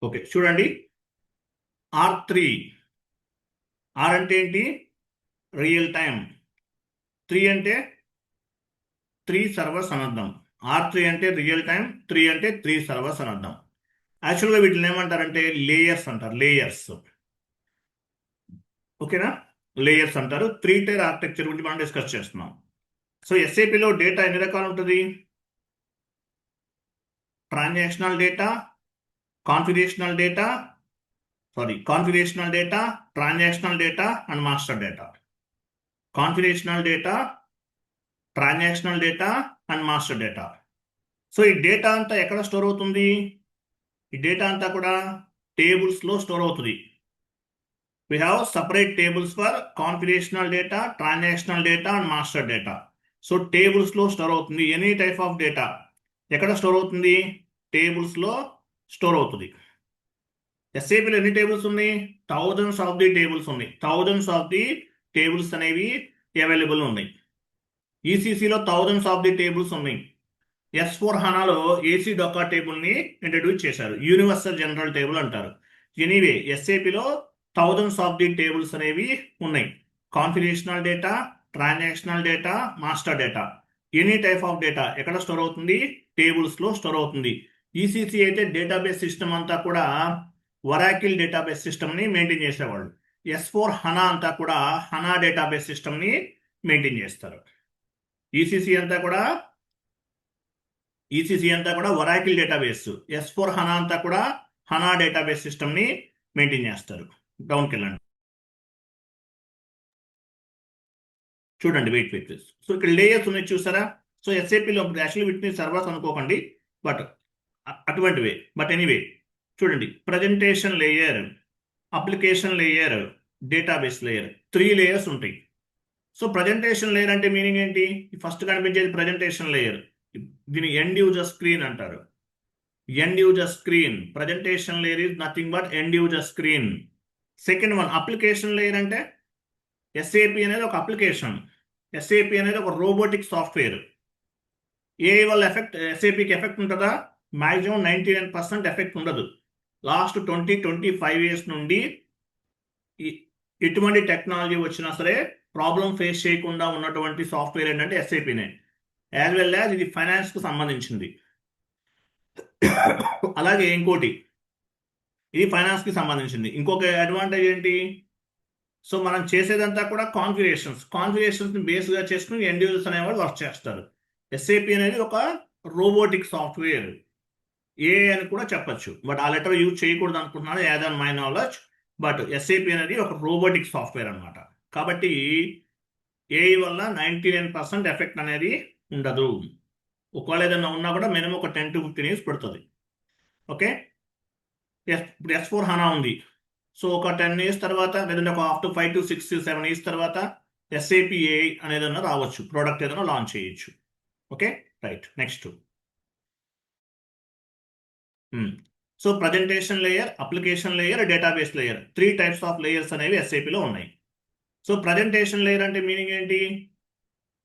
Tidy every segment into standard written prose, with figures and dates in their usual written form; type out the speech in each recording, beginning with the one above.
Okay చూడండి. R3 అంటే ఏంటి? Real time. 3 అంటే 3 సర్వర్స్ అని అర్థం. R3 అంటే రియల్ టైం, 3 అంటే 3 సర్వర్స్ అని అర్థం. యాక్చువల్గా వీటిని ఏమంటారంటే లేయర్స్ అంటారు. లేయర్స్, ఓకేనా? లేయర్స్ అంటారు. 3 టైర్ ఆర్కిటెక్చర్ గురించి మనం డిస్కస్ చేస్తున్నాం. సో ఎస్ఏపిలో డేటా ఎన్ని రకాలు ఉంటుంది? Transactional data, configurational data, transactional data and master data. Configurational data, transactional data and master data. So ఈ డేటా అంతా ఎక్కడ స్టోర్ అవుతుంది? ఈ డేటా అంతా కూడా టేబుల్స్లో స్టోర్ అవుతుంది. We have separate tables for configurational data, transactional data and master data. So టేబుల్స్లో స్టోర్ అవుతుంది. ఎనీ టైప్ ఆఫ్ డేటా ఎక్కడ స్టోర్ అవుతుంది? టేబుల్స్లో స్టోర్ అవుతుంది. ఎస్ఏపిలో ఎన్ని టేబుల్స్ ఉన్నాయి? థౌజండ్స్ ఆఫ్ ది టేబుల్స్ ఉన్నాయి. థౌజండ్స్ ఆఫ్ ది టేబుల్స్ అనేవి అవైలబుల్ ఉన్నాయి. ఈసీసీలో థౌజండ్స్ ఆఫ్ ది టేబుల్స్ ఉన్నాయి. S4 హనాలో ఏసీ డొక్కా టేబుల్ని ఇంట్రడ్యూస్ చేశారు. యూనివర్సల్ జనరల్ టేబుల్ అంటారు. ఎనీవే ఎస్ఏపిలో థౌజండ్స్ ఆఫ్ ది టేబుల్స్ అనేవి ఉన్నాయి. Configurational data, transactional data, master data. Any type of data ఎక్కడ స్టోర్ అవుతుంది? టేబుల్స్లో స్టోర్ అవుతుంది. ఈసీసీ అయితే డేటాబేస్ సిస్టమ్ అంతా కూడా వరాకిల్ డేటాబేస్ సిస్టమ్ని మెయింటైన్ చేసేవాళ్ళు. S4 హనా అంతా కూడా హనా డేటాబేస్ సిస్టమ్ని మెయింటైన్ చేస్తారు. ఈసీసీ అంతా కూడా వరాకిల్ డేటాబేస్. S4 హనా అంతా కూడా హనా డేటాబేస్ సిస్టమ్ని మెయింటైన్ చేస్తారు. డౌన్కి వెళ్ళండి, చూడండి. వెయిట్. సో ఇక్కడ లేయర్స్ ఉన్నాయి చూసారా? సో ఎస్ఏపిలో యాక్చువల్లీ వీటిని సర్వర్స్ అనుకోకండి, బట్ అటువంటివే. బట్ ఎనీవే చూడండి. Presentation layer, application layer, database layer, 3 layers ఉంటాయి. సో ప్రజెంటేషన్ లేయర్ అంటే మీనింగ్ ఏంటి? ఫస్ట్ కనిపించేది ప్రజెంటేషన్ లేయర్. దీని ఎండ్ యూజర్ స్క్రీన్ అంటారు. End user screen. Presentation layer is nothing but end user screen. Second one application layer అంటే SAP అనేది ఒక application. SAP అనేది ఒక రోబోటిక్ సాఫ్ట్వేర్. ఏఐ వల్ల ఎస్ఏపికి ఎఫెక్ట్ ఉంటుందా? మ్యాక్సిమం 99% ఎఫెక్ట్ ఉండదు. లాస్ట్ 20-25 ఇయర్స్ నుండి ఎటువంటి టెక్నాలజీ వచ్చినా సరే ప్రాబ్లం ఫేస్ చేయకుండా ఉన్నటువంటి సాఫ్ట్వేర్ ఏంటంటే ఎస్ఏపినే. యాజ్ వెల్ యాజ్ ఇది ఫైనాన్స్కు సంబంధించింది. అలాగే ఇంకోటి, ఇది ఫైనాన్స్కి సంబంధించింది. ఇంకొక అడ్వాంటేజ్ ఏంటి? సో మనం చేసేదంతా కూడా కాన్ఫిగరేషన్స్ని బేస్గా చేసుకుని ఎండ్ యూజర్స్ అనేవాళ్ళు వర్క్ చేస్తారు. ఎస్ఏపి అనేది ఒక రోబోటిక్ సాఫ్ట్వేర్, ఏఐ అని కూడా చెప్పచ్చు. బట్ ఆ లెటర్ యూజ్ చేయకూడదు అనుకుంటున్నాను, as on my knowledge. But SAP అనేది ఒక రోబోటిక్ సాఫ్ట్వేర్ అనమాట. కాబట్టి ఏఐ వల్ల 99% ఎఫెక్ట్ అనేది ఉండదు. ఒకవేళ ఏదైనా ఉన్నా కూడా మినిమం ఒక 10-15 ఇయర్స్ పడుతుంది. ఓకే, ఇప్పుడు S4 హనా ఉంది. సో ఒక 10 ఇయర్స్ తర్వాత, లేదంటే ఒక ఆఫ్టర్ 5-6-7 ఇయర్స్ తర్వాత ఎస్ఏపి ఏఐ అనేది రావచ్చు, ప్రోడక్ట్ ఏదైనా లాంచ్ చేయొచ్చు. Okay right. Next, so presentation layer, application layer, database layer, 3 types of layers అనేవి ఎస్ఏపిలో ఉన్నాయి. సో ప్రజెంటేషన్ లేయర్ అంటే మీనింగ్ ఏంటి?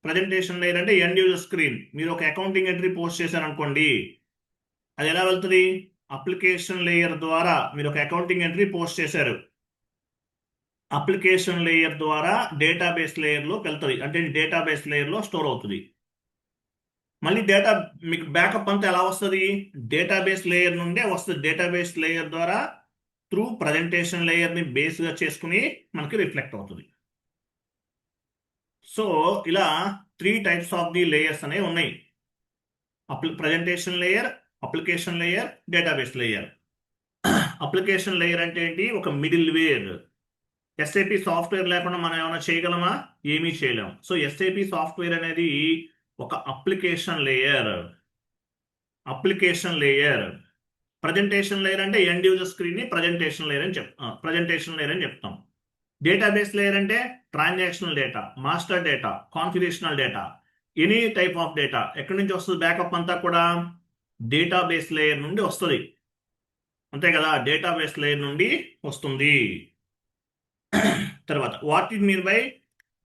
ప్రజెంటేషన్ లేయర్ అంటే ఎండ్ యూజర్ స్క్రీన్. మీరు ఒక అకౌంటింగ్ ఎంట్రీ పోస్ట్ చేశారనుకోండి, అది ఎలా వెళ్తుంది? అప్లికేషన్ లేయర్ ద్వారా మీరు ఒక అకౌంటింగ్ ఎంట్రీ పోస్ట్ చేశారు. అప్లికేషన్ లేయర్ ద్వారా డేటాబేస్ లేయర్లోకి వెళ్తుంది, అంటే డేటాబేస్ లేయర్లో స్టోర్ అవుతుంది. మళ్ళీ డేటా మీకు బ్యాకప్ అంతా ఎలా వస్తుంది? డేటాబేస్ లేయర్ నుండే వస్తుంది. డేటాబేస్ లేయర్ ద్వారా త్రూ ప్రజెంటేషన్ లేయర్ని బేస్గా చేసుకుని మనకి రిఫ్లెక్ట్ అవుతుంది. సో ఇలా 3 టైప్స్ ఆఫ్ ది లేయర్స్ అనేవి ఉన్నాయి. Presentation layer, application layer, database layer. Application layer అంటే ఏంటి? ఒక మిడిల్ వేర్. ఎస్ఏపి సాఫ్ట్వేర్ లేకుండా మనం ఏమైనా చేయగలమా? ఏమీ చేయలేము. సో ఎస్ఏపి సాఫ్ట్వేర్ అనేది ఒక అప్లికేషన్ లేయర్. ప్రజెంటేషన్ లేయర్ అంటే ఎండ్ యూజర్ స్క్రీన్ని ప్రజెంటేషన్ లేయర్ అని చెప్తాం. డేటాబేస్ లేయర్ అంటే transactional data, master data, configurational data, any type of data ఎక్కడి నుంచి వస్తుంది? బ్యాకప్ అంతా కూడా డేటాబేస్ లేయర్ నుండి వస్తుంది, అంతే కదా? డేటాబేస్ లేయర్ నుండి వస్తుంది. తర్వాత what is mean by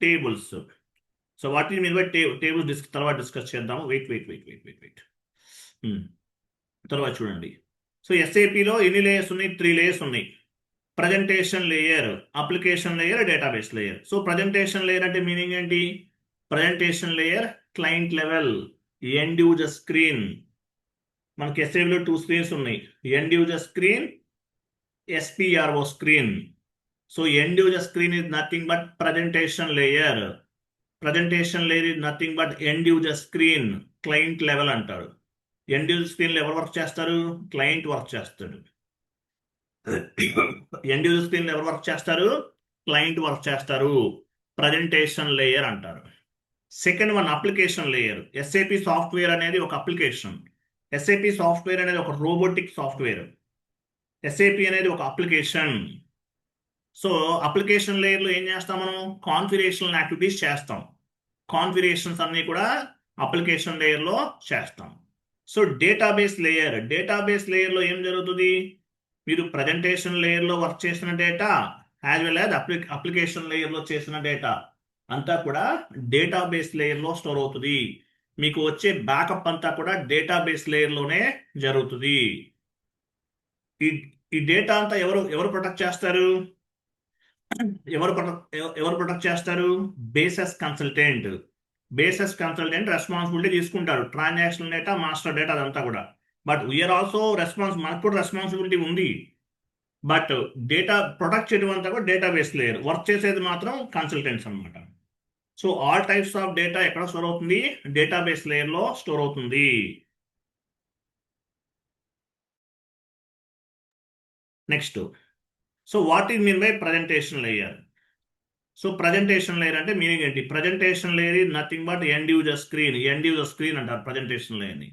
tables? So what is mean by tables తర్వాత డిస్కస్ చేద్దాము. వెయిట్. తర్వాత చూడండి. సో ఎస్ఏపిలో ఎన్ని లేయర్స్ ఉన్నాయి? 3 లేయర్స్ ఉన్నాయి. Presentation layer, application layer, database layer. So presentation layer అంటే మీనింగ్ ఏంటి? Presentation layer client level, end user screen. మనకి ఎస్ఏపిలో 2 స్క్రీన్స్ ఉన్నాయి, end user screen, SPRO screen. So end user screen is nothing but presentation layer. Presentation layer is nothing but end user screen, client level అంటారు. End user స్క్రీన్లో ఎవరు work చేస్తారు? Client work చేస్తాడు. End user screen ఎవరు work చేస్తారు? Client work చేస్తారు. Presentation layer అంటారు. Second one application layer. SAP software అనేది ఒక అప్లికేషన్. ఎస్ఏపి సాఫ్ట్వేర్ అనేది ఒక రోబోటిక్ సాఫ్ట్వేర్. ఎస్ఏపి అనేది ఒక అప్లికేషన్. సో అప్లికేషన్ లేయర్లో ఏం చేస్తాం మనం? కాన్ఫిగరేషన్ యాక్టివిటీస్ చేస్తాం. కాన్ఫిగరేషన్స్ అన్ని కూడా అప్లికేషన్ లేయర్లో చేస్తాం. సో డేటాబేస్ లేయర్, డేటాబేస్ లేయర్లో ఏం జరుగుతుంది? మీరు ప్రజెంటేషన్ లేయర్లో వర్క్ చేసిన data as well as application లేయర్లో చేసిన డేటా అంతా కూడా డేటాబేస్ లేయర్లో స్టోర్ అవుతుంది. మీకు వచ్చే బ్యాకప్ అంతా కూడా డేటాబేస్ లేయర్లోనే జరుగుతుంది. ఈ డేటా అంతా ఎవరు ప్రొటెక్ట్ చేస్తారు? ఎవరు ప్రొటెక్ట్ చేస్తారు? Basis consultant. Bases consultant responsibility తీసుకుంటారు. ట్రాన్సాక్షన్ డేటా, మాస్టర్ డేటా అదంతా కూడా. బట్ వీఆర్ ఆల్సో మనకు కూడా రెస్పాన్సిబిలిటీ ఉంది. బట్ డేటా ప్రొటెక్ట్ చేయడం అంతా కూడా డేటాబేస్ లేయర్, వర్క్ చేసేది మాత్రం కన్సల్టెంట్స్ అనమాట. So all types of data ఎక్కడ స్టోర్ అవుతుంది? డేటాబేస్ లేయర్లో స్టోర్ అవుతుంది. Next, so what is mean by presentation layer? So presentation layer అంటే మీనింగ్ ఏంటి? Presentation layer is nothing but end user screen. End user screen అంటారు presentation లేయర్ని.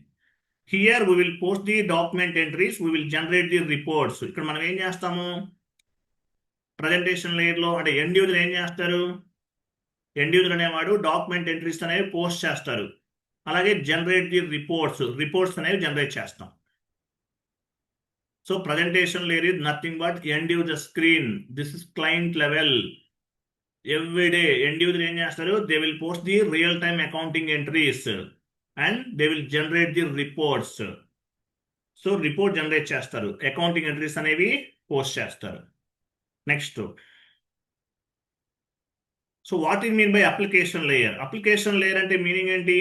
Here we will post the document entries, we will generate the reports. ఇక్కడ మనం ఏం చేస్తాము? Presentation లేయర్లో అంటే ఎండ్ యూజర్ ఏం చేస్తారు? ఎండ్ యూజర్ అనేవాడు డాక్యుమెంట్ ఎంట్రీస్ అనేవి పోస్ట్ చేస్తారు. అలాగే జనరేట్ ది రిపోర్ట్స్ అనేవి జనరేట్ చేస్తాం. So presentation layer is nothing but end user screen. This is client level. Everyday end user ఏం చేస్తారు? They will post the real time accounting entries and they will generate the reports. So report generate చేస్తారు, accounting entries అనేవి post చేస్తారు. Next, so what is mean by application layer? Application layer అంటే meaning ఏంటి?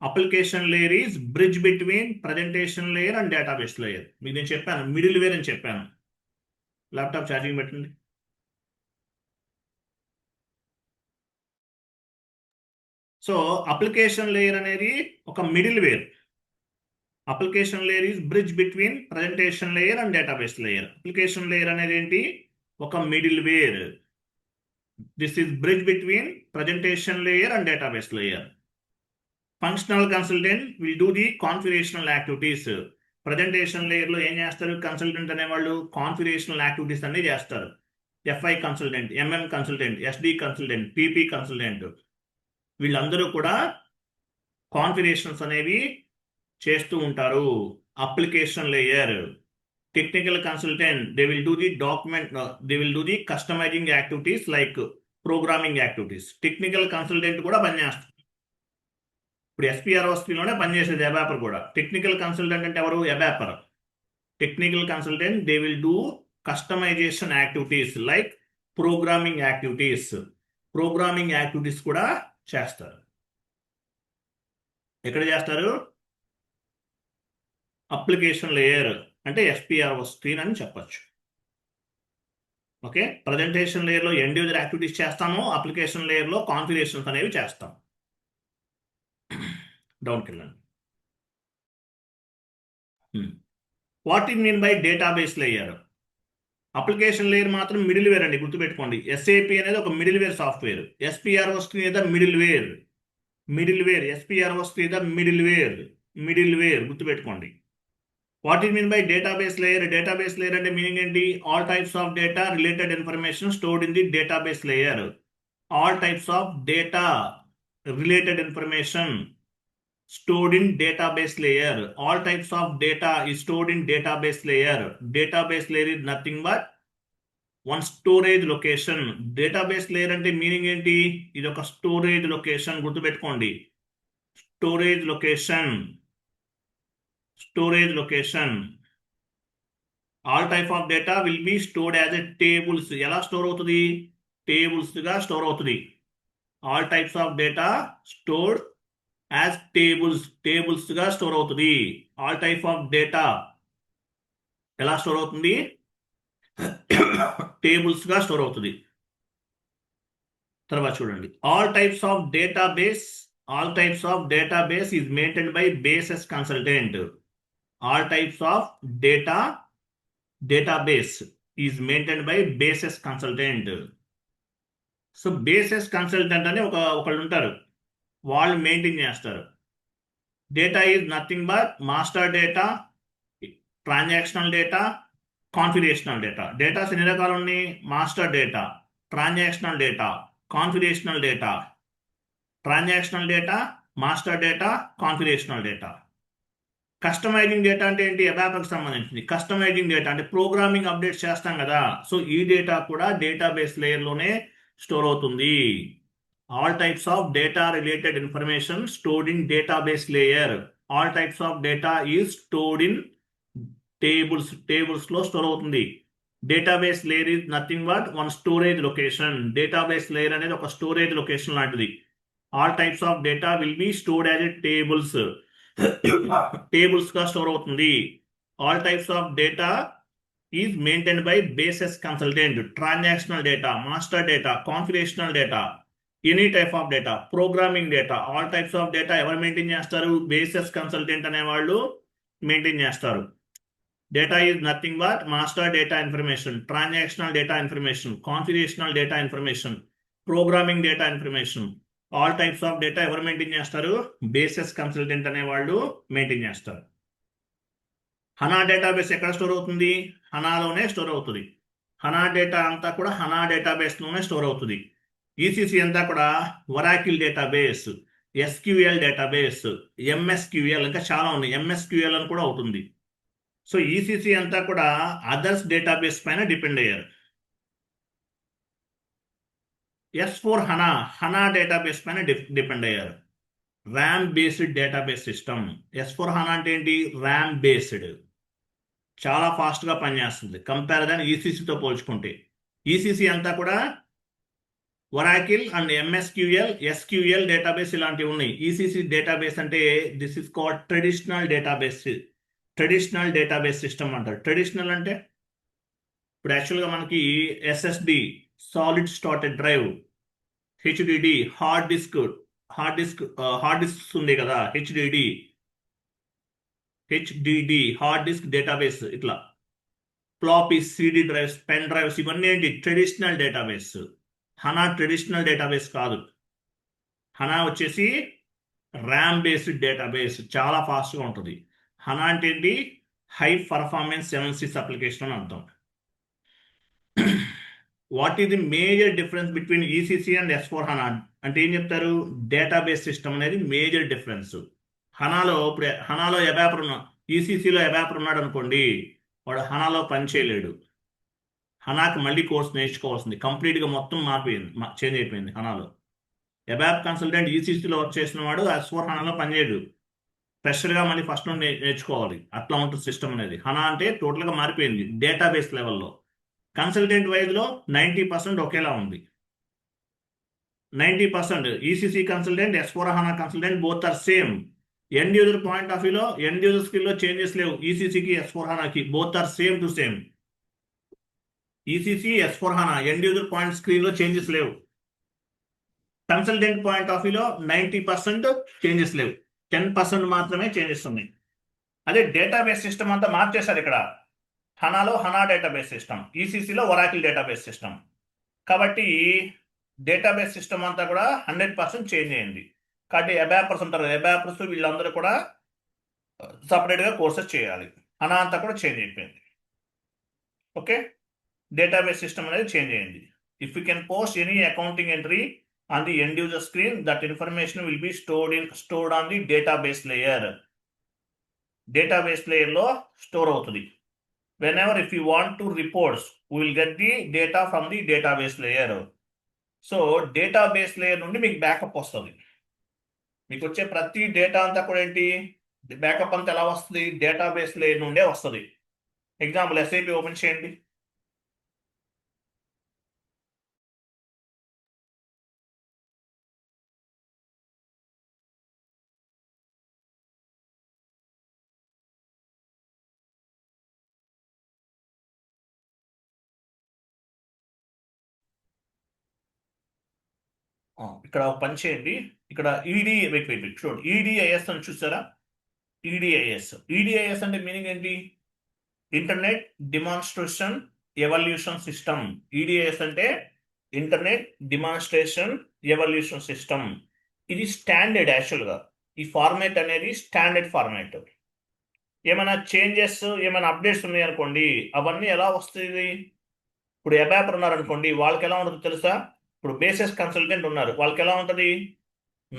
Application layer is bridge between presentation layer and database layer. మీకు నేను చెప్పాను middleware అని చెప్పాను. ల్యాప్టాప్ ఛార్జింగ్ పెట్టండి. సో అప్లికేషన్ లేయర్ అనేది ఒక middleware. Application layer is bridge between presentation layer and database layer. Application layer అనేది ఏంటి? ఒక middleware. This is bridge between presentation layer and database layer. Functional consultant will do the configurational activities. Presentation లేయర్లో ఏం చేస్తారు? Consultant అనేవాళ్ళు configurational activities అన్ని చేస్తారు. FI consultant, MM consultant, SD consultant, PP consultant, వీళ్ళందరూ కూడా కాన్ఫిగరేషన్స్ అనేవి చేస్తూ ఉంటారు. Application layer. Technical consultant, they will do the they will do the customising activities like programming activities. Technical consultant కూడా పనిచేస్తారు. ఇప్పుడు SPRO స్క్రీన్లోనే పనిచేసేది అబాపర్ కూడా. టెక్నికల్ కన్సల్టెంట్ అంటే ఎవరు? ABAPer. Technical consultant they will do customization activities like programming activities. Programming activities కూడా చేస్తారు. ఎక్కడ చేస్తారు? అప్లికేషన్ లేయర్ అంటే SPRO స్క్రీన్ అని చెప్పచ్చు. ఓకే, ప్రజెంటేషన్ లేయర్లో ఎండ్ యూజర్ యాక్టివిటీస్ చేస్తాము, అప్లికేషన్ లేయర్లో కాన్ఫిగరేషన్స్ అనేవి చేస్తాం. డౌన్కి వెళ్ళండి. What is mean by database layer? Application layer మాత్రం మిడిల్ వేర్ అండి, గుర్తుపెట్టుకోండి. SAP అనేది ఒక middleware software. SPRO screen ఏదో మిడిల్ వేర్. SPRO స్క్రీన్ ఏదో మిడిల్ వేర్ గుర్తుపెట్టుకోండి. What is mean by database layer? Database layer అంటే మీనింగ్ ఏంటి? All types of data related information stored in the database layer. All types of data related information stored in database layer. All types of data is stored in database layer. Database layer is nothing but one storage location. Database layer అంటే meaning ఏంటి? ఇది ఒక storage location, గుర్తుపెట్టుకోండి. Storage location. All type of data will be stored as a tables. ఎలా store అవుతుంది? టేబుల్స్గా store అవుతుంది. All types of data stored as టేబుల్స్గా స్టోర్ అవుతుంది. ఆల్ టైప్ ఆఫ్ డేటా ఎలా స్టోర్ అవుతుంది? టేబుల్స్గా స్టోర్ అవుతుంది. తర్వాత చూడండి, all types of database is maintained by basis consultant. All types of database is maintained by basis consultant. So bases consultant అని ఒకళ్ళు ఉంటారు, వాళ్ళు మెయింటైన్ చేస్తారు. Data is nothing but master data, transactional data, configurational data. Datas ఎన్ని రకాలు ఉన్నాయి? Master data, transactional data, configurational data. Transactional data, master data, configurational data. Customizing data అంటే ఏంటి? అబాకస్కి సంబంధించింది. కస్టమైజింగ్ డేటా అంటే ప్రోగ్రామింగ్ అప్డేట్స్ చేస్తాం కదా, సో ఈ డేటా కూడా డేటాబేస్ లేయర్లోనే స్టోర్ అవుతుంది. All types of data related information stored in database layer. All types of data is stored in టేబుల్స్లో స్టోర్ అవుతుంది. Database layer is nothing but one storage location. Database layer అనేది ఒక storage location లాంటిది. All types of data will be stored as a టేబుల్స్గా store అవుతుంది. All types of data is maintained by basis consultant. Transactional data, master data, configurational data, any type of data, programming data. All types of data ఎవరు maintain చేస్తారు? Basis consultant అనేవాళ్ళు maintain చేస్తారు. Data is nothing but master data information, transactional data information, configurational data information, programming data information. All types of data ఎవరు maintain చేస్తారు? Basis consultant అనేవాళ్ళు maintain చేస్తారు. HANA database ఎక్కడ store అవుతుంది? హనాలోనే store అవుతుంది. హనా data అంతా కూడా హనా డేటాబేస్లోనే స్టోర్ అవుతుంది. ఈసీసీ అంతా కూడా ఒరాకిల్ డేటాబేస్, ఎస్క్యూఎల్ డేటాబేస్, ఎంఎస్క్యూఎల్, ఇంకా చాలా ఉన్నాయి. ఎంఎస్క్యూఎల్ అని కూడా అవుతుంది. సో ఈసీసీ అంతా కూడా అదర్స్ డేటాబేస్ పైన డిపెండ్ అయ్యారు. S4 హనా డేటాబేస్ పైన డిపెండ్ అయ్యారు. RAM based database system. S4 హనా అంటే ఏంటి? ర్యామ్ బేస్డ్, చాలా ఫాస్ట్గా పనిచేస్తుంది కంపారిజన్ ఈసీసీతో పోల్చుకుంటే. ఈసీసీ అంతా కూడా Oracle and MSQL, SQL database ఇలాంటివి ఉన్నాయి. ఈసీసీ డేటాబేస్ అంటే this is called traditional database system అంటారు. ట్రెడిషనల్ అంటే ఇప్పుడు యాక్చువల్గా మనకి SSD, solid storage drive, HDD, hard disk ఉంది కదా, హెచ్డిడి హార్డ్ డిస్క్ డేటాబేస్, ఇట్లా floppy, CD drives, pen drives, ఇవన్నీ ఏంటి? Traditional database. HANA traditional database కాదు. హనా వచ్చేసి ర్యామ్ బేస్డ్ డేటాబేస్, చాలా ఫాస్ట్గా ఉంటుంది. హనా అంటే ఏంటి? హై పర్ఫార్మెన్స్ 7 అప్లికేషన్ అని అర్థం. What is the major difference between ECC and S4 హనా అంటే ఏం చెప్తారు? డేటాబేస్ సిస్టమ్ అనేది మేజర్ డిఫరెన్స్. ఇప్పుడు హనాలో ఈసీసీలో ఎబాపర్ ఉన్నాడు అనుకోండి, వాడు హనాలో పని చేయలేడు. హనాకి మళ్ళీ కోర్స్ నేర్చుకోవాల్సింది, కంప్లీట్గా మొత్తం చేంజ్ అయిపోయింది హనాలో. ఎబాప్ కన్సల్టెంట్ ఈసీసీలో వర్క్ చేసిన వాడు S4 హనాలో పనిచేయడు, ఫ్రెషర్గా మళ్ళీ ఫస్ట్ నుండి నేర్చుకోవాలి. అట్లా ఉంటుంది సిస్టమ్ అనేది. హనా అంటే టోటల్గా మారిపోయింది డేటాబేస్ లెవెల్లో. కన్సల్టెంట్ వైజ్లో 90% ఒకేలా ఉంది. 90% ECC consultant, S4 HANA consultant both are same. End user point of వ్యూలో, ఎండ్ యూజర్ స్కిల్లో చేంజెస్ లేవు. ఈసీసీకి, S4 హనాకి both are same to same. ECC, S4 HANA end user point స్క్రీన్లో చేంజెస్ లేవు. కన్సల్టెంట్ పాయింట్ ఆఫ్ వ్యూలో 90% changes లేవు, 10% మాత్రమే చేంజెస్ ఉన్నాయి. అదే డేటాబేస్ సిస్టమ్ అంతా మార్చేశారు ఇక్కడ. హనాలో హనా డేటాబేస్ సిస్టమ్, ఈసీసీలో ఒరాకిల్ డేటాబేస్ సిస్టమ్. కాబట్టి డేటాబేస్ సిస్టమ్ అంతా కూడా 100% చేంజ్ అయింది. కాబట్టి అబాపర్స్ ఉంటారు, అబాపర్స్ వీళ్ళందరూ కూడా సపరేట్గా కోర్సెస్ చేయాలి. హనా అంతా కూడా చేంజ్ అయిపోయింది. ఓకే, డేటాబేస్ సిస్టమ్ అనేది చేంజ్ అయింది. If you can post any accounting entry on the end user screen, that information will be stored on the database layer. Database లేయర్లో స్టోర్ అవుతుంది. Whenever if you want to reports, we will get the data from the database layer. So database layer నుండి మీకు backup వస్తుంది. మీకు వచ్చే ప్రతి data అంతా కూడా ఏంటి? బ్యాకప్ అంతా ఎలా వస్తుంది? డేటాబేస్ లేయర్ నుండే వస్తుంది. ఎగ్జాంపుల్ ఎస్ఐపి ఓపెన్ చేయండి. ఇక్కడ ఒక పని చేయండి. ఇక్కడ ఈడి వెయిట్ చూడండి, ఈడిఐఎస్ అని చూసారా? ఈడిఐఎస్ అంటే మీనింగ్ ఏంటి? Internet demonstration evolution system. EDIS అంటే ఇంటర్నెట్ డిమాన్స్ట్రేషన్ ఎవల్యూషన్ సిస్టమ్. ఇది స్టాండర్డ్. యాక్చువల్గా ఈ ఫార్మాట్ అనేది స్టాండర్డ్ ఫార్మాట్. ఏమైనా చేంజెస్, ఏమైనా అప్డేట్స్ ఉన్నాయి అనుకోండి, అవన్నీ ఎలా వస్తుంది? ఇప్పుడు అబాపర్ ఉన్నారనుకోండి, వాళ్ళకి ఎలా ఉంటుంది తెలుసా? ఇప్పుడు బేసిస్ కన్సల్టెంట్ ఉన్నారు, వాళ్ళకి ఎలా ఉంటుంది?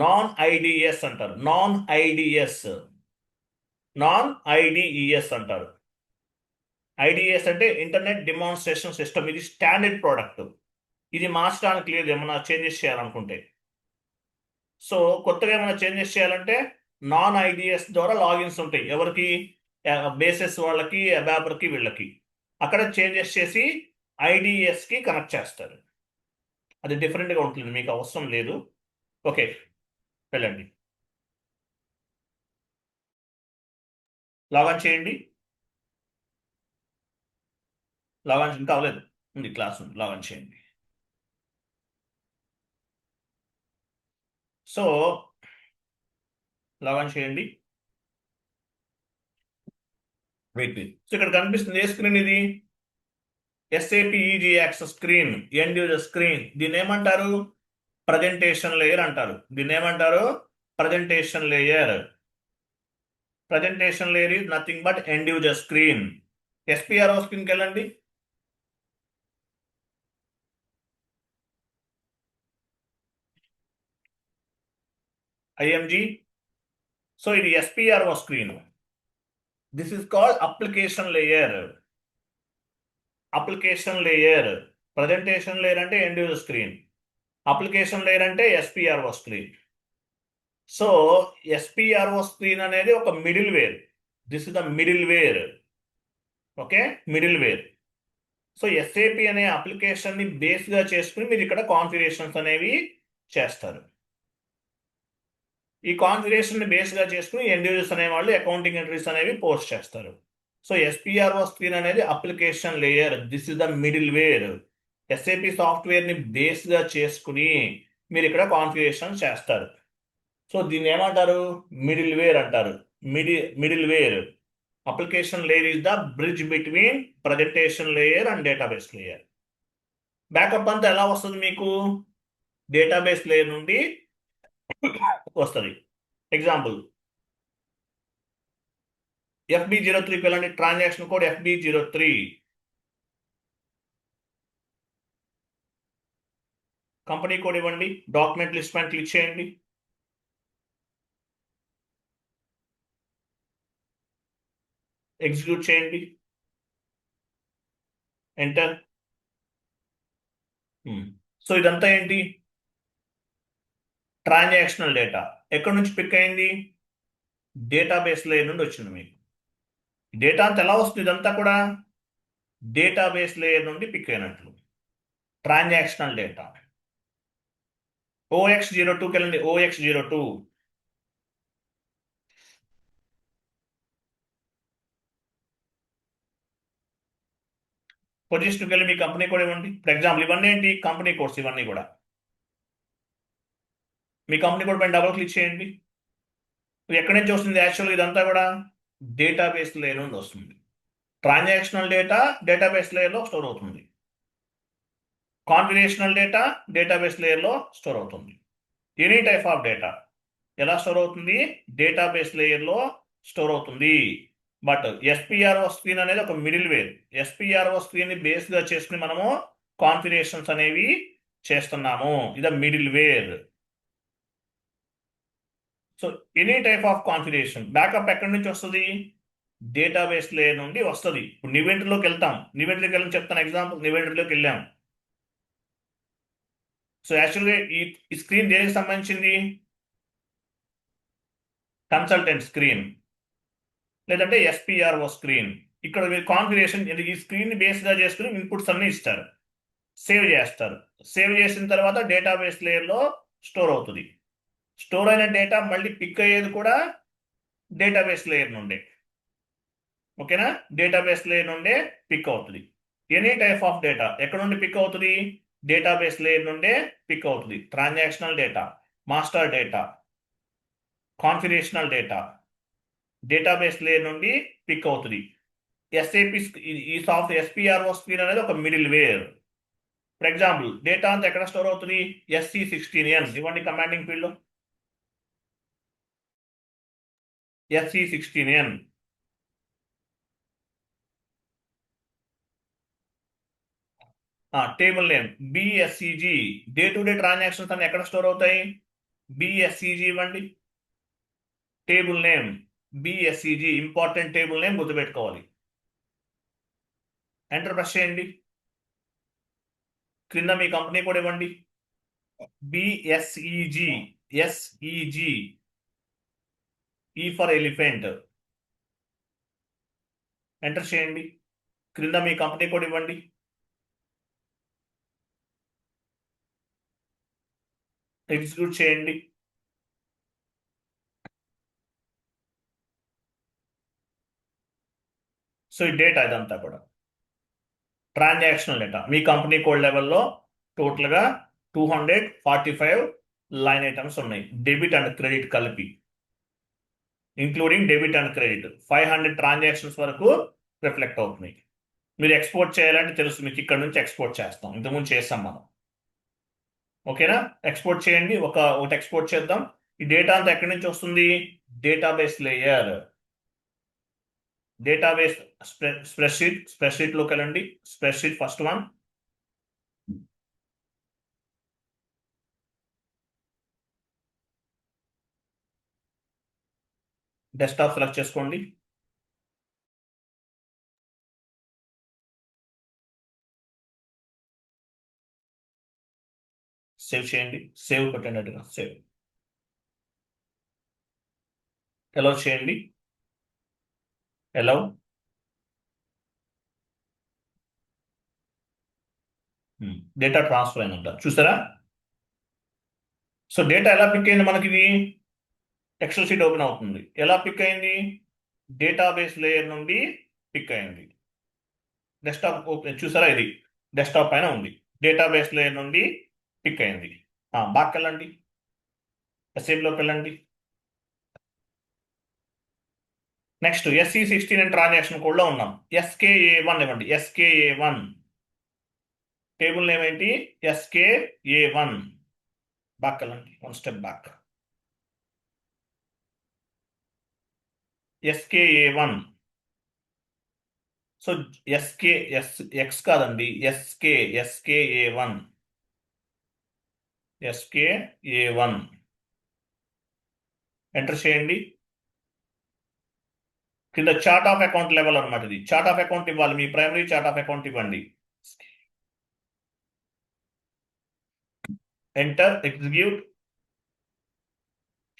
నాన్ ఐడిఎస్ అంటారు. నాన్ ఐడిఈఎస్ అంటారు. ఐడిఎస్ అంటే ఇంటర్నెట్ డిమాన్స్ట్రేషన్ సిస్టమ్. ఇది స్టాండర్డ్ ప్రోడక్ట్. ఇది మార్చడానికి లేదు ఏమైనా చేంజెస్ చేయాలనుకుంటే. సో కొత్తగా ఏమైనా చేంజెస్ చేయాలంటే నాన్ ఐడిఎస్ ద్వారా లాగిన్స్ ఉంటాయి. ఎవరికి? బేసిస్ వాళ్ళకి, అబాపర్కి, వీళ్ళకి. అక్కడ చేంజెస్ చేసి ఐడిఎస్కి కనెక్ట్ చేస్తారు. అది డిఫరెంట్గా ఉంటుంది, మీకు అవసరం లేదు. ఓకే, వెళ్ళండి. లాగాన్ చేయండి. లాగాన్ ఇంకా అవ్వలేదు, ఉంది క్లాస్ ఉంది, లాగాన్ చేయండి. సో లాగాన్ చేయండి. వెయిట్. సో ఇక్కడ కనిపిస్తుంది ఏ స్క్రీన్ ఇది? SAP easy access screen, end user screen. దీన్ని ఏమంటారు? ప్రజెంటేషన్ లేయర్ అంటారు. దీన్ని ఏమంటారు? Presentation layer. Presentation layer is nothing but end user screen. SPRO స్క్రీన్కి వెళ్ళండి. ఐఎంజీ. సో ఇది SPRO screen. This is called application layer. Application layer. Presentation layer అంటే end user screen. Application layer అంటే SPRO screen. So SPRO screen అనేది ఒక middleware. This is the middleware. Okay, middleware. So SAP అనే అప్లికేషన్ని బేస్గా చేసుకుని మీరు ఇక్కడ configurations అనేవి చేస్తారు. ఈ కాన్ఫిగరేషన్ని బేస్గా చేసుకుని ఎండ్ యూజర్స్ అనేవాళ్ళు అకౌంటింగ్ ఎంట్రీస్ అనేవి పోస్ట్ చేస్తారు. సో ఎస్పిఆర్ఓ స్క్రీన్ అనేది application layer. This is the middleware. SAP సాఫ్ట్వేర్ని బేస్గా చేసుకుని మీరు ఇక్కడ కాన్ఫిగరేషన్ చేస్తారు. సో దీన్ని ఏమంటారు? మిడిల్ వేర్ అంటారు. Middleware. Application layer is the bridge between presentation layer and database layer. Backup అంతా ఎలా వస్తుంది మీకు? డేటాబేస్ లేయర్ నుండి వస్తుంది. ఎగ్జాంపుల్ FB03 వెళ్ళండి. Transaction code FB03. Company code ఇవ్వండి. డాక్యుమెంట్ లిస్ట్ పైన క్లిక్ చేయండి. ఎగ్జిక్యూట్ చేయండి. ఎంటర్. సో ఇదంతా ఏంటి? Transactional data. ఎక్కడి నుంచి పిక్ అయింది? డేటాబేస్ లేయర్ నుండి వచ్చింది. మీకు డేటా అంతా ఎలా వస్తుంది? ఇదంతా కూడా డేటాబేస్ లేయర్ నుండి పిక్ అయినట్లు. Transactional data. OX02కి వెళ్ళండి. OX02. పొజిషన్కి వెళ్ళి మీ కంపెనీ కోడ్ ఇవ్వండి. ఫర్ ఎగ్జాంపుల్ ఇవన్నీ ఏంటి? Company codes. ఇవన్నీ కూడా మీ కంపెనీ కోడ్ పైన డబుల్ క్లిక్ చేయండి. ఎక్కడి నుంచి వస్తుంది? యాక్చువల్గా ఇదంతా కూడా డేటాబేస్ లేయర్ నుండి వస్తుంది. ట్రాన్సాక్షనల్ డేటా డేటాబేస్ లేయర్లో స్టోర్ అవుతుంది. కాన్ఫిగరేషనల్ డేటా డేటాబేస్ లేయర్లో స్టోర్ అవుతుంది. ఎనీ టైప్ ఆఫ్ డేటా ఎలా స్టోర్ అవుతుంది? డేటాబేస్ లేయర్లో స్టోర్ అవుతుంది. బట్ ఎస్పిఆర్ఓ స్క్రీన్ అనేది ఒక మిడిల్ వేర్. ఎస్పిఆర్ఓ స్క్రీన్ని బేస్గా చేసుకుని మనము కాన్ఫిగరేషన్స్ అనేవి చేస్తున్నాము. ఇది middleware. So any type of configuration. Backup ఎక్కడి నుంచి వస్తుంది? డేటాబేస్ లేయర్ నుండి వస్తుంది. ఇప్పుడు నివెంటర్లోకి వెళ్తాం. నివెంటర్కి వెళ్ళి చెప్తాను. ఎగ్జాంపుల్ నివెంటర్లోకి వెళ్ళాం. సో యాక్చువల్గా ఈ స్క్రీన్ దేనికి సంబంధించింది? కన్సల్టెంట్ స్క్రీన్ లేదంటే ఎస్పిఆర్ఓ స్క్రీన్. ఇక్కడ మీరు కాన్ఫిగరేషన్ ఈ స్క్రీన్ బేస్గా చేసుకుని ఇన్పుట్స్ అన్ని ఇస్తారు, సేవ్ చేస్తారు. సేవ్ చేసిన తర్వాత డేటాబేస్ లేయర్లో స్టోర్ అవుతుంది. స్టోర్ అయిన డేటా మళ్ళీ పిక్ అయ్యేది కూడా డేటాబేస్ లేయర్ నుండే. ఓకేనా? డేటాబేస్ లేయర్ నుండే పిక్ అవుతుంది. ఎనీ టైప్ ఆఫ్ డేటా ఎక్కడ నుండి పిక్ అవుతుంది? డేటాబేస్ లేయర్ నుండే పిక్ అవుతుంది. Transactional data, master data, configurational data database layer నుండి పిక్ అవుతుంది. ఎస్ఏపి ఈ సాఫ్ట్ ఎస్పిఆర్ఓ స్క్రీన్ అనేది ఒక middleware. For example data అంతా ఎక్కడ స్టోర్ అవుతుంది? SC16N ఇవ్వండి కమాండింగ్ ఫీల్డ్ లో. SC16N table name BSCG. Day to day transactions అన్ని ఎక్కడ స్టోర్ అవుతాయి? BSCG ఇవ్వండి. Table name BSCG, important table name గుర్తుపెట్టుకోవాలి. ఎంటర్ ప్రెస్ చేయండి. క్రింద మీ కంపెనీ కూడా ఇవ్వండి. BSEG, SEG, E for elephant. Enter చేయండి. క్రింద మీ కంపెనీ కోడ్ ఇవ్వండి. ఎగ్జిక్యూట్ చేయండి. సో ఈ డేటా ఇదంతా కూడా ట్రాన్సాక్షనల్ డేటా. మీ కంపెనీ కోడ్ లెవెల్లో టోటల్గా 245 లైన్ ఐటమ్స్ ఉన్నాయి, డెబిట్ అండ్ క్రెడిట్ కలిపి, including debit and credit 500 transactions వరకు రిఫ్లెక్ట్ అవుతున్నాయి. మీరు ఎక్స్పోర్ట్ చేయాలంటే తెలుసు మీకు, ఇక్కడ నుంచి ఎక్స్పోర్ట్ చేస్తాం, ఇంతకుముందు చేస్తాం మనం. ఓకేనా? ఎక్స్పోర్ట్ చేయండి. ఒకటి ఎక్స్పోర్ట్ చేద్దాం. ఈ డేటా అంతా ఎక్కడి నుంచి వస్తుంది? Database layer. డేటాబేస్ స్ప్రెడ్షీట్ లోకి వెళ్ళండి. Spreadsheet first one. Desktop select చేసుకోండి. సేవ్ చేయండి. సేవ్ కొట్టండి. సేవ్ అలౌ చేయండి. అలౌ. డేటా ట్రాన్స్ఫర్ అయినంట చూసారా? సో డేటా ఎలా పిక్ అయింది మనకి? ఇది ఎక్సెల్ షీట్ ఓపెన్ అవుతుంది. ఎలా పిక్ అయింది? డేటాబేస్ లేయర్ నుండి పిక్ అయింది. డెస్క్టాప్ ఓపెన్ చూసారా? ఇది డెస్క్టాప్ పైన ఉంది. డేటాబేస్ లేయర్ నుండి పిక్ అయింది. బాగా వెళ్ళండి. ఎస్ఏబిలోకి వెళ్ళండి. నెక్స్ట్ SC16 ట్రాన్సాక్షన్ కోడ్ లో ఉన్నాం. SKA1 ఇవ్వండి. SKA1 టేబుల్ నేమ్ ఏంటి? SKA1. బ్యాక్ వెళ్ళండి, 1 step back. SKA1. So X కాదండి, SKA1. SKA1 ఎంటర్ చేయండి. కింద చార్ట్ ఆఫ్ అకౌంట్ లెవెల్ అనమాట. ఇది చార్ట్ ఆఫ్ అకౌంట్ ఇవ్వాలి. మీ ప్రైమరీ చార్ట్ ఆఫ్ అకౌంట్ ఇవ్వండి. Enter. Execute.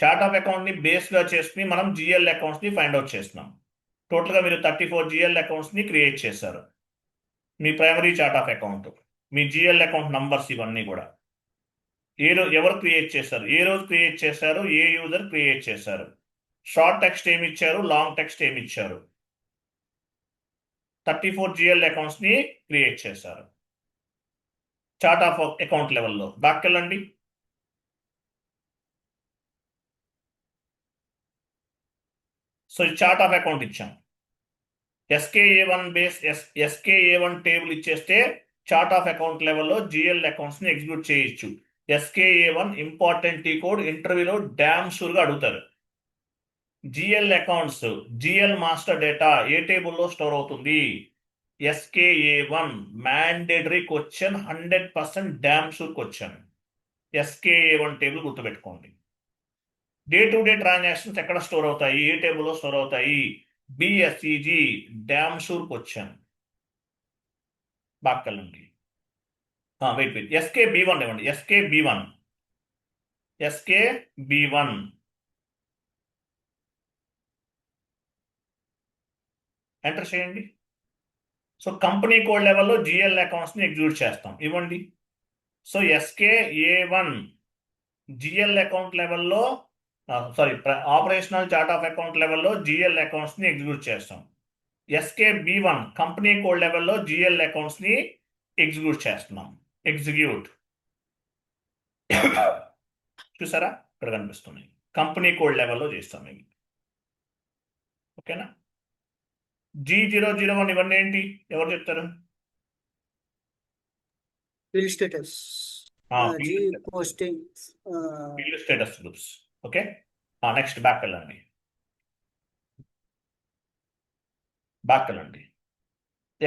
Chart of account ని బేస్ గా చేసుకుని మనం GL అకౌంట్స్ ని ఫైండ్ అవుట్ చేస్తున్నాం. టోటల్ గా మీరు 34 GL అకౌంట్స్ ని క్రియేట్ చేశారు. మీ ప్రైమరీ చార్ట్ ఆఫ్ అకౌంట్, మీ GL అకౌంట్ నంబర్స్ ఇవన్నీ కూడా ఎవరు క్రియేట్ చేశారు, ఏ రోజు క్రియేట్ చేశారు, ఏ యూజర్ క్రియేట్ చేశారు, షార్ట్ టెక్స్ట్ ఏమి ఇచ్చారు, లాంగ్ టెక్స్ట్ ఏమి ఇచ్చారు. 34 GL అకౌంట్స్ ని క్రియేట్ చేశారు చార్ట్ ఆఫ్ అకౌంట్ లెవెల్లో. బ్యాక్ వెళ్ళండి. సో చార్ట్ ఆఫ్ అకౌంట్ ఇచ్చాం. SKA1 బేస్ SKA1 టేబుల్ ఇచ్చేస్తే చార్ట్ ఆఫ్ అకౌంట్ లెవెల్లో GL అకౌంట్స్ ని ఎగ్జిక్యూట్ చేయొచ్చు. SKA1 ఇంపార్టెంట్ టీ కోడ్ ఇంటర్వ్యూలో డ్యామ్ షూర్ గా అడుగుతారు. GL accounts, GL master data ఏ టేబుల్లో స్టోర్ అవుతుంది? SKA1 mandatory question, 100% damn sure question. SKA1 table గుర్తుపెట్టుకోండి. డే టు డే ట్రాన్సాక్షన్స్ ఎక్కడ స్టోర్ అవుతాయి? ఏ టేబుల్లో స్టోర్ అవుతాయి? BSEG damn sure question. బాగా వెళ్ళండి. వెయిట్ SKB1 ఇవ్వండి. SKB1. SKB1. ఎంటర్ చేయండి. సో కంపెనీ కోడ్ లెవెల్లో జిఎల్ అకౌంట్స్ని ఎగ్జిక్యూట్ చేస్తాం. ఇవ్వండి. సో SKA1 జిఎల్ అకౌంట్ లెవెల్లో ఆపరేషనల్ చార్ట్ ఆఫ్ అకౌంట్ లెవెల్లో జిఎల్ అకౌంట్స్ని ఎగ్జిక్యూట్ చేస్తాం. SKB1 కంపెనీ కోడ్ లెవెల్లో జిఎల్ అకౌంట్స్ని ఎగ్జిక్యూట్ చేస్తున్నాం. ఎగ్జిక్యూట్ చూసారా, ఇక్కడ కనిపిస్తున్నాయి. కంపెనీ కోడ్ లెవెల్లో చేస్తాం ఇవి. ఓకేనా. G001 ఇవన్నీ ఏంటి, ఎవరు చెప్తారు? Field status, posting, field status groups. Okay, next back వెళ్ళండి.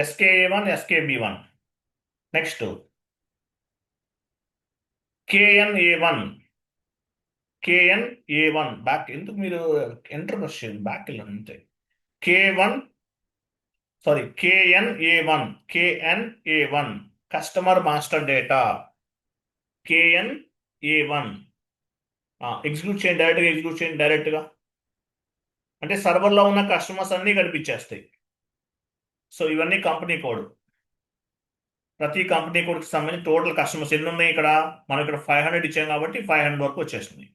SKA1 SKB1. Next KNA1 back. ఎందుకు మీరు ఎంటర్ ప్రెస్ చేయండి, బ్యాక్ వెళ్ళండి అంతే. KNA1 customer master data. KNA1 execute చేయండి, డైరెక్ట్గా అంటే సర్వర్లో ఉన్న కస్టమర్స్ అన్నీ కనిపించేస్తాయి. సో ఇవన్నీ కంపెనీ కోడ్. ప్రతి కంపెనీ కోడ్కి సంబంధించి టోటల్ కస్టమర్స్ ఎన్ని ఉన్నాయి ఇక్కడ. మనం ఇక్కడ 500 ఇచ్చాం కాబట్టి 500 వరకు వచ్చేస్తుంది.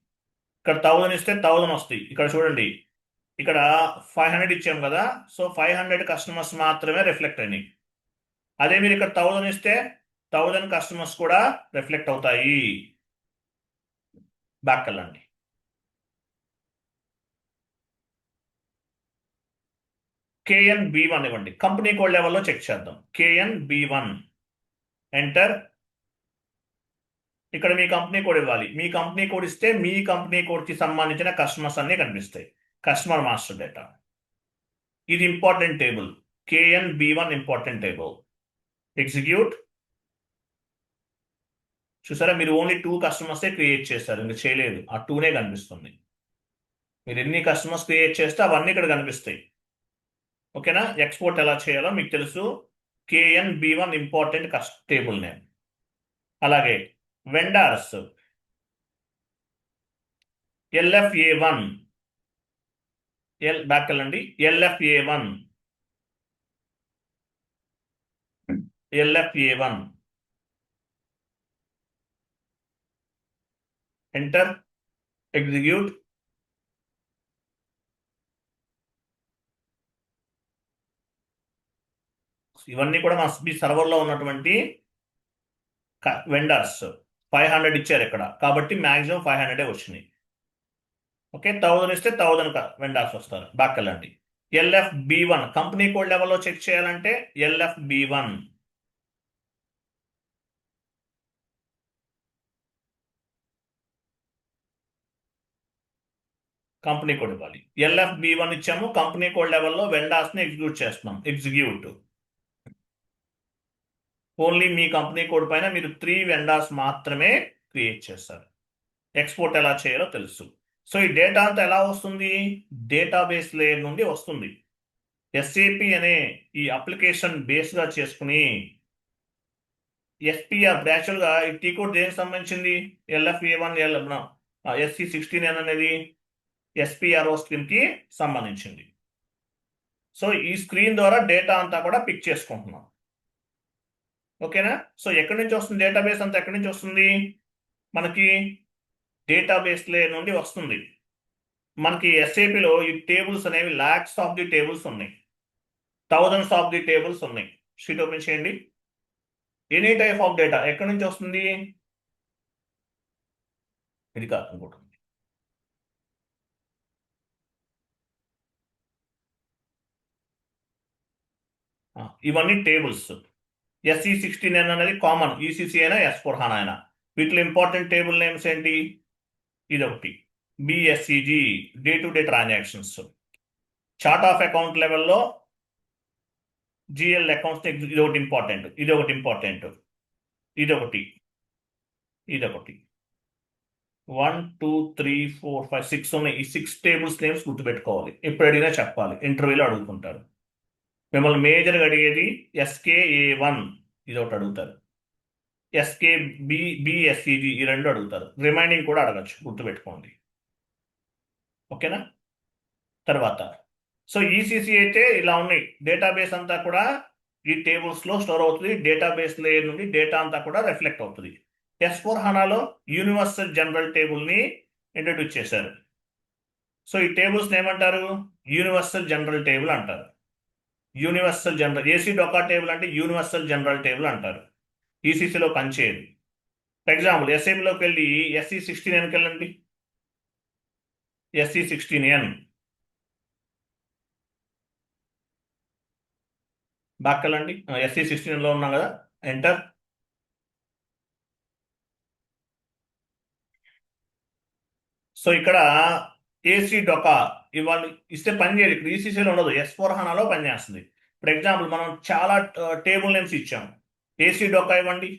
ఇక్కడ 1000 ఇస్తే 1000 వస్తాయి. ఇక్కడ చూడండి, ఇక్కడ 500 ఇచ్చాం కదా, సో 500 కస్టమర్స్ మాత్రమే రిఫ్లెక్ట్ అయినాయి. అదే మీరు ఇక్కడ 1000 ఇస్తే 1000 కస్టమర్స్ కూడా రిఫ్లెక్ట్ అవుతాయి. బ్యాక్ వెళ్ళండి. KNB1 ఇవ్వండి, కంపెనీ కోడ్ లెవెల్లో చెక్ చేద్దాం. KNB1 enter. ఇక్కడ మీ కంపెనీ కోడ్ ఇవ్వాలి. మీ కంపెనీ కోడ్ ఇస్తే మీ కంపెనీ కోడ్కి సంబంధించిన కస్టమర్స్ అన్నీ కనిపిస్తాయి. కస్టమర్ మాస్టర్ డేటా, ఇది important table. KNB1 important table. Execute. చూసారా, మీరు ఓన్లీ 2 కస్టమర్సే క్రియేట్ చేస్తారు, ఇంకా చేయలేదు. ఆ 2నే కనిపిస్తుంది. మీరు ఎన్ని కస్టమర్స్ క్రియేట్ చేస్తే అవన్నీ ఇక్కడ కనిపిస్తాయి. ఓకేనా. ఎక్స్పోర్ట్ ఎలా చేయాలో మీకు తెలుసు. KNB1 important table name. అలాగే వెండర్స్ LFA1 బ్యాక్ వెళ్ళండి. LFA1 enter. ఎగ్జిక్యూట్. ఇవన్నీ కూడా మీ సర్వర్లో ఉన్నటువంటి వెండర్స్. 500 ఇచ్చారు ఇక్కడ కాబట్టి మ్యాక్సిమం 500 వచ్చినాయి. ఓకే, 1000 ఇస్తే 1000 వెండర్స్ వస్తారు. బ్యాక్ వెళ్ళండి. LFB1 కంపెనీ కోడ్ లెవెల్లో చెక్ చేయాలంటే LFB1 కంపెనీ కోడ్ ఇవ్వాలి. LFB1 ఇచ్చాము, కంపెనీ కోడ్ లెవెల్లో వెండర్స్ని ఎగ్జిక్యూట్ చేస్తున్నాం. ఎగ్జిక్యూట్. ఓన్లీ మీ కంపెనీ కోడ్ పైన మీరు 3 వెండర్స్ మాత్రమే క్రియేట్ చేస్తారు. ఎక్స్పోర్ట్ ఎలా చేయాలో తెలుసు. సో ఈ డేటా అంతా ఎలా వస్తుంది, డేటాబేస్ లేయర్ నుండి వస్తుంది. SAP అనే ఈ అప్లికేషన్ బేస్గా చేసుకుని SPR యాక్చువల్గా ఈ టీ కోడ్ దేనికి సంబంధించింది, LFA1 SC16N అనేది SPRO స్క్రీన్కి సంబంధించింది. సో ఈ స్క్రీన్ ద్వారా డేటా అంతా కూడా పిక్ చేసుకుంటున్నాం. ఓకేనా. సో ఎక్కడి నుంచి వస్తుంది డేటాబేస్ అంతా, ఎక్కడి నుంచి వస్తుంది, మనకి డేటాబేస్ లేయర్ నుండి వస్తుంది. మనకి SAPలో ఈ టేబుల్స్ అనేవి లాక్స్ ఆఫ్ ది టేబుల్స్ ఉన్నాయి, థౌజండ్స్ ఆఫ్ ది టేబుల్స్ ఉన్నాయి. షీట్ ఓపెన్ చేయండి. ఎనీ టైప్ ఆఫ్ డేటా ఎక్కడి నుంచి వస్తుంది, ఇది కాదు ఇంకోటి. ఇవన్నీ టేబుల్స్. SE16N అనేది కామన్, ECC అయినా S4HANA అయినా. వీటిలో ఇంపార్టెంట్ టేబుల్ నేమ్స్ ఏంటి, ఇదొకటి BSCG day to day transactions. Chart of account లెవెల్లో GL అకౌంట్స్ ఇదొకటి ఇంపార్టెంట్, ఇదొకటి 1 2 3 4 5 6 ఉన్నాయి. ఈ 6 టేబుల్స్ నేమ్స్ గుర్తుపెట్టుకోవాలి, ఎప్పుడు అడిగినా చెప్పాలి, ఇంటర్వ్యూలో అడుగుతుంటారు. మిమ్మల్ని మేజర్గా అడిగేది SKA1 ఇది ఒకటి అడుగుతారు, BSCG ఈ 2 అడుగుతారు. రిమైనింగ్ కూడా అడగచ్చు, గుర్తుపెట్టుకోండి. ఓకేనా. తర్వాత సో ఈసీసీ అయితే ఇలా ఉన్నాయి, డేటాబేస్ అంతా కూడా ఈ టేబుల్స్ లో స్టోర్ అవుతుంది, డేటాబేస్ లేయర్ నుండి డేటా అంతా కూడా రిఫ్లెక్ట్ అవుతుంది. S4 హనాలో యూనివర్సల్ జనరల్ టేబుల్ ని ఇంట్రడ్యూస్ చేశారు. సో ఈ టేబుల్స్ ఏమంటారు? యూనివర్సల్ జనరల్ టేబుల్ అంటారు. యూనివర్సల్ జనరల్ ఏసీ డొకా టేబుల్ అంటే యూనివర్సల్ జనరల్ టేబుల్ అంటారు. ఈసీసీలో పనిచేయదు. ఫర్ ఎగ్జాంపుల్ ఎస్ఏబిలోకి వెళ్ళి SE16Nకి వెళ్ళండి. SE16N బ్యాక్ వెళ్ళండి. SE16N లో ఉన్నాం కదా, ఎంటర్. సో ఇక్కడ ఏసీ డొకా ఇవాళ ఇస్తే పని చేయదు. ఇక్కడ ఈసీసీలో ఉండదు, S4 హనాలో పనిచేస్తుంది. ఫర్ ఎగ్జాంపుల్ మనం చాలా టేబుల్ నేమ్స్ ఇచ్చాం. ఏసీ డొకా ఇవ్వండి.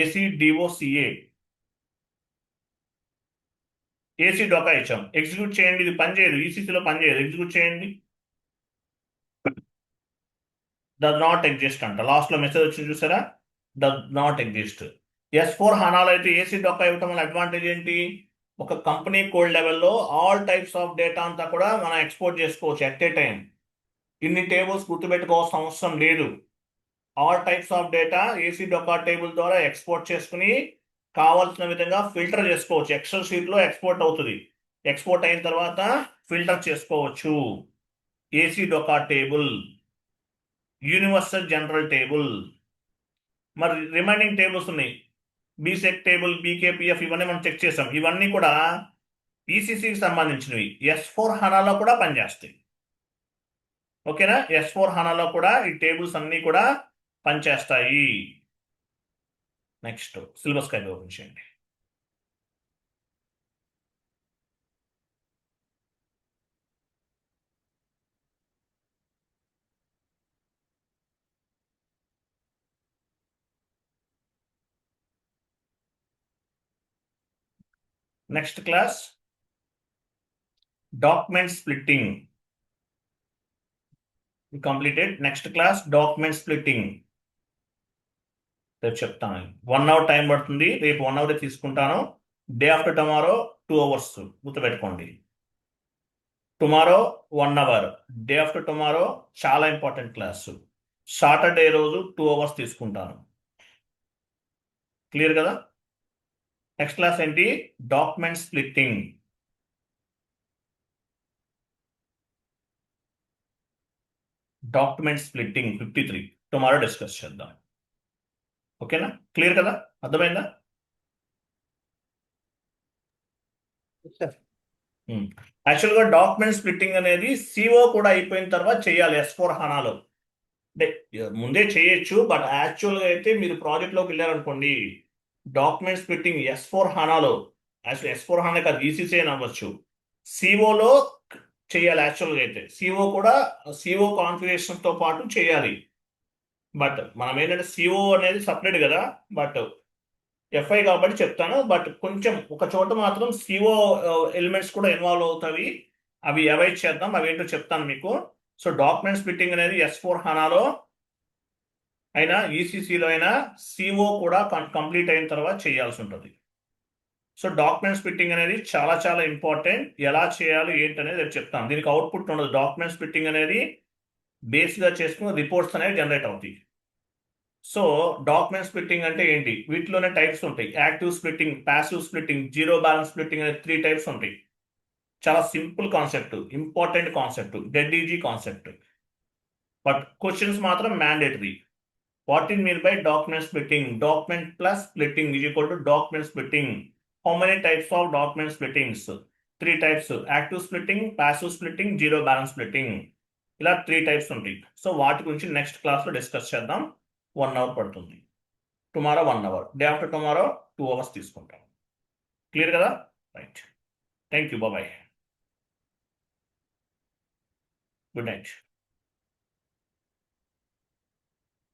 ACDOCA ఏసీ డొకా ఇచ్చాం. ఎగ్జిక్యూట్ చేయండి. ఇది పని చేయదు, ఈసీసీలో పని చేయదు. ఎగ్జిక్యూట్ చేయండి. డస్ నాట్ ఎగ్జిస్ట్ అంట. లాస్ట్ లో మెసేజ్ వచ్చింది చూసారా, డస్ నాట్ ఎగ్జిస్ట్. S4 హనాలో అయితే ఏసీ డొక్కా ఇవ్వటం వల్ల అడ్వాంటేజ్ ఏంటి? ఒక కంపెనీ కోడ్ లెవెల్లో ఆల్ టైప్స్ ఆఫ్ డేటా అంతా కూడా మనం ఎక్స్పోర్ట్ చేసుకోవచ్చు ఎట్ ఏ టైం. ఇన్ని టేబుల్స్ గుర్తుపెట్టుకోవాల్సిన అవసరం లేదు. All types of data AC Dokka table ద్వారా ఎక్స్పోర్ట్ చేసుకుని కావాల్సిన విధంగా ఫిల్టర్ చేసుకోవచ్చు. ఎక్సెల్ షీట్ లో ఎక్స్పోర్ట్ అవుతుంది. ఎక్స్పోర్ట్ అయిన తర్వాత ఫిల్టర్ చేసుకోవచ్చు. AC Dokka table universal journal table. మరి రిమైనింగ్ టేబుల్స్ ఉన్నాయి, బీసెక్ టేబుల్, బీకేపీఎఫ్, ఇవన్నీ మనం చెక్ చేసాం. ఇవన్నీ కూడా ఈసీసీకి సంబంధించినవి. S4 హనాలో కూడా పనిచేస్తాయి. ఓకేనా? S4 హనాలో కూడా ఈ టేబుల్స్ అన్ని కూడా పనిచేస్తాయి. నెక్స్ట్ సిలబస్ కైండ్ ఓపెన్ చేయండి. Next class document splitting completed. Next class document splitting రేపు చెప్తాను. 1 అవర్ టైం పడుతుంది. రేపు 1 అవర్ తీసుకుంటాను. డే ఆఫ్టర్ టుమారో 2 అవర్స్ గుర్తుపెట్టుకోండి. Tomorrow 1 hour, day after tomorrow చాలా ఇంపార్టెంట్ క్లాస్. సాటర్డే రోజు 2 అవర్స్ తీసుకుంటాను. క్లియర్ కదా? నెక్స్ట్ క్లాస్ ఏంటి? Document splitting. Document splitting 53 tomorrow discuss చేద్దాం. ఓకేనా? క్లియర్ కదా? అర్థమైందా? యాక్చువల్గా డాక్యుమెంట్ స్ప్లిట్టింగ్ అనేది సిఓ కూడా అయిపోయిన తర్వాత చేయాలి S4 హనాలో. అంటే ముందే చేయొచ్చు, బట్ యాక్చువల్గా అయితే మీరు ప్రాజెక్ట్లోకి వెళ్ళారనుకోండి, డాక్యుమెంట్ స్ప్లిట్టింగ్ S4 హనాలో, S4 హనా కాదు, ఈసీసీ అవ్వచ్చు, సిఓలో చేయాలి. యాక్చువల్గా అయితే సిఓ కూడా సిఓ కాన్ఫిగరేషన్తో పాటు చేయాలి. బట్ మనం ఏంటంటే సిఓ అనేది సపరేట్ కదా, బట్ ఎఫ్ఐ కాబట్టి చెప్తాను. బట్ కొంచెం ఒక చోట మాత్రం సిఓ ఎలిమెంట్స్ కూడా ఇన్వాల్వ్ అవుతాయి. అవి అవాయిడ్ చేద్దాం, అవి ఏంటో చెప్తాను మీకు. సో డాక్యుమెంట్ స్ప్లిట్టింగ్ అనేది S4 హనాలో అయినా ఈసీసీలో అయినా సిఓ కూడా కంప్లీట్ అయిన తర్వాత చేయాల్సి ఉంటుంది. సో డాక్యుమెంట్ స్ప్లిట్టింగ్ అనేది చాలా చాలా ఇంపార్టెంట్. ఎలా చేయాలి ఏంటి అనేది రేపు చెప్తాను. దీనికి అవుట్పుట్ ఉండదు. డాక్యుమెంట్ స్ప్లిట్టింగ్ అనేది బేస్గా చేసుకుని రిపోర్ట్స్ అనేవి జనరేట్ అవుతాయి. సో డాక్యుమెంట్ స్ప్లిట్టింగ్ అంటే ఏంటి? వీటిలోనే టైప్స్ ఉంటాయి. Active splitting, passive splitting, zero balance splitting అనే 3 టైప్స్ ఉంటాయి. చాలా simple concept, important concept, dead easy concept. But questions మాత్రం mandatory. What in mean by document splitting? Document plus splitting is equal to document splitting. How many types of document splittings? 3 types. Active splitting, passive splitting, zero balance splitting. ఇలా 3 types ఉంటాయి. So వాటి గురించి next క్లాస్లో discuss చేద్దాం. 1 hour పడుతుంది. Tomorrow 1 hour, day after tomorrow 2 hours తీసుకుంటాం. Clear కదా? Right. Thank you. Bye. Good night.